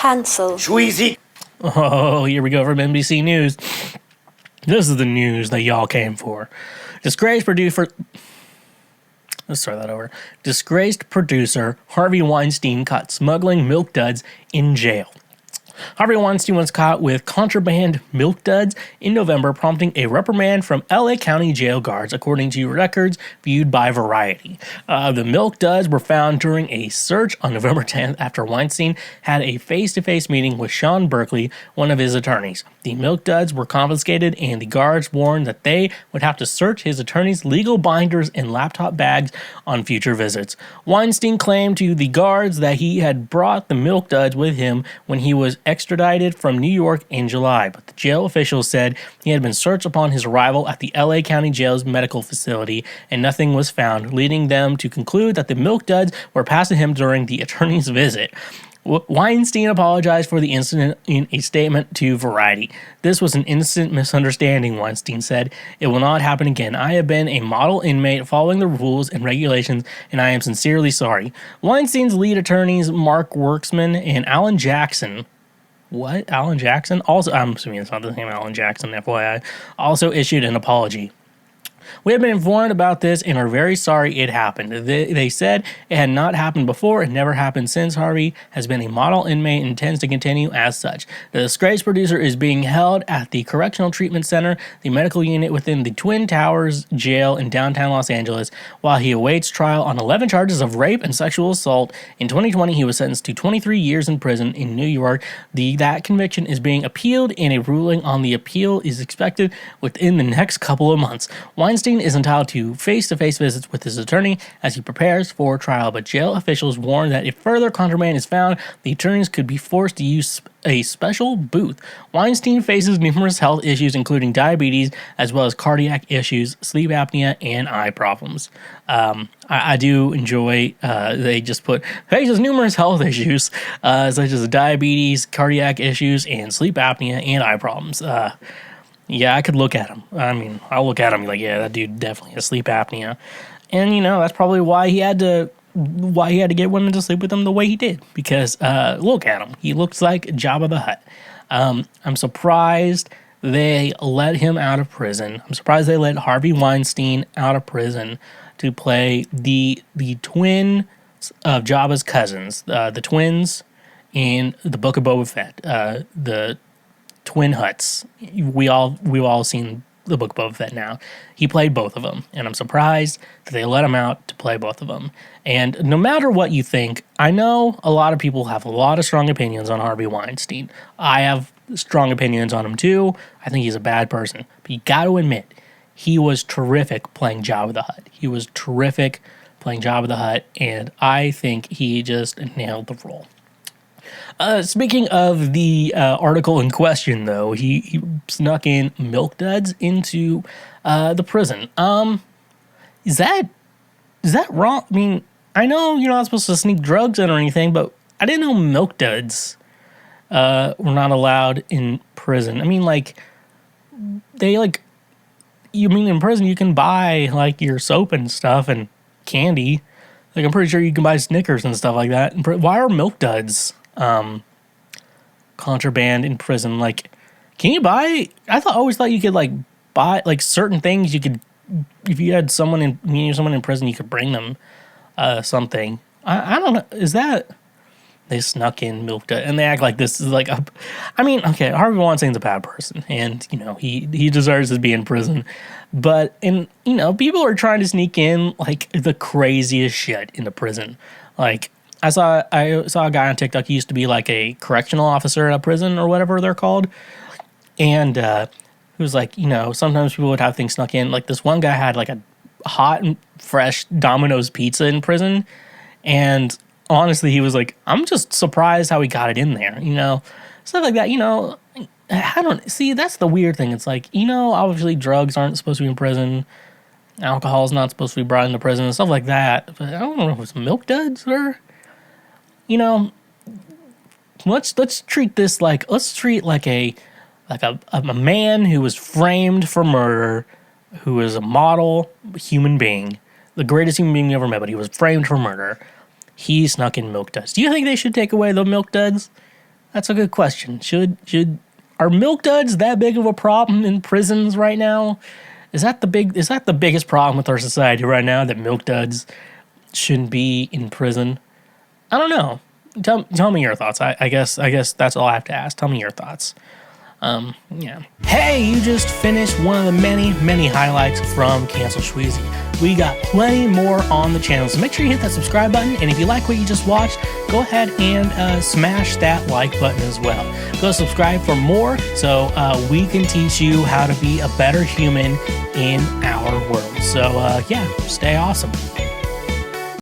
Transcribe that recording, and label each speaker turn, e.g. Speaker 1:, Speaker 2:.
Speaker 1: Cancelled.
Speaker 2: Schweezy.
Speaker 3: Oh, here we go from NBC News. This is the news that y'all came for. Disgraced producer Harvey Weinstein caught smuggling milk duds in jail. Harvey Weinstein was caught with contraband milk duds in November, prompting a reprimand from LA County jail guards, according to records viewed by Variety. The milk duds were found during a search on November 10th after Weinstein had a face-to-face meeting with Sean Berkeley, one of his attorneys. The milk duds were confiscated, and the guards warned that they would have to search his attorney's legal binders and laptop bags on future visits. Weinstein claimed to the guards that he had brought the milk duds with him when he was extradited from New York in July, but the jail officials said he had been searched upon his arrival at the LA County Jail's medical facility and nothing was found, leading them to conclude that the milk duds were passed to him during the attorney's visit. Weinstein apologized for the incident in a statement to Variety. "This was an innocent misunderstanding," Weinstein said. "It will not happen again. I have been a model inmate following the rules and regulations, and I am sincerely sorry." Weinstein's lead attorneys, Mark Worksman and Alan Jackson, Alan Jackson? Also, I'm assuming it's not the same Alan Jackson, FYI, also issued an apology. "We have been informed about this and are very sorry it happened. They said it had not happened before and never happened since. Harvey has been a model inmate and intends to continue as such. The Disgraced producer is being held at the Correctional Treatment Center, the medical unit within the Twin Towers jail in downtown Los Angeles, while he awaits trial on 11 charges of rape and sexual assault. In 2020, he was sentenced to 23 years in prison in New York. That conviction is being appealed, and a ruling on the appeal is expected within the next couple of months. Weinstein is entitled to face-to-face visits with his attorney as he prepares for trial, but jail officials warn that if further contraband is found, the attorneys could be forced to use a special booth. Weinstein faces numerous health issues, including diabetes, as well as cardiac issues, sleep apnea, and eye problems. I do enjoy, they just put, faces numerous health issues, such as diabetes, cardiac issues, and sleep apnea, and eye problems. Yeah, I could look at him. I mean, I'll look at him like, yeah, that dude definitely has sleep apnea. And, that's probably why he had to get women to sleep with him the way he did. Because, look at him. He looks like Jabba the Hutt. I'm surprised they let him out of prison. I'm surprised they let Harvey Weinstein out of prison to play the twin of Jabba's cousins. The twins in the Book of Boba Fett. The Twin Hutts. We've all seen the Book of Boba Fett now. He played both of them, and I'm surprised that they let him out to play both of them. And no matter what you think, I know a lot of people have a lot of strong opinions on Harvey Weinstein. I have strong opinions on him too. I think he's a bad person. But you got to admit, he was terrific playing Jabba the Hutt. He was terrific playing Jabba the Hutt, and I think he just nailed the role. Speaking of the article in question, though, he snuck in milk duds into the prison. Is that wrong? I mean, I know you're not supposed to sneak drugs in or anything, but I didn't know milk duds were not allowed in prison. I mean, in prison you can buy your soap and stuff and candy. I'm pretty sure you can buy Snickers and stuff like that. Why are milk duds contraband in prison? Can you buy? Always thought you could buy certain things. You could, if you had someone in prison, you could bring them something. I don't know. Is that they snuck in milk dud and they act like this is okay, Harvey Weinstein's a bad person, and he deserves to be in prison. But people are trying to sneak in the craziest shit into prison. I saw a guy on TikTok. He used to be a correctional officer at a prison or whatever they're called. And he was sometimes people would have things snuck in. This one guy had a hot and fresh Domino's pizza in prison. And honestly, he was I'm just surprised how he got it in there, stuff like that. I don't see, that's the weird thing. It's obviously drugs aren't supposed to be in prison. Alcohol's not supposed to be brought into prison and stuff like that. But I don't know if it's milk duds or... let's treat this a man who was framed for murder, who is a model human being, the greatest human being you ever met, but he was framed for murder. He snuck in milk duds. Do you think they should take away the milk duds? That's a good question. Are milk duds that big of a problem in prisons right now? Is that the biggest problem with our society right now, that milk duds shouldn't be in prison? I don't know. Tell me your thoughts. I guess that's all I have to ask. Tell me your thoughts. Yeah. Hey, you just finished one of the many highlights from Cancel Schweezy. We got plenty more on the channel, so make sure you hit that subscribe button, and if you like what you just watched, go ahead and smash that like button as well. Go subscribe for more, so we can teach you how to be a better human in our world. So yeah, stay awesome.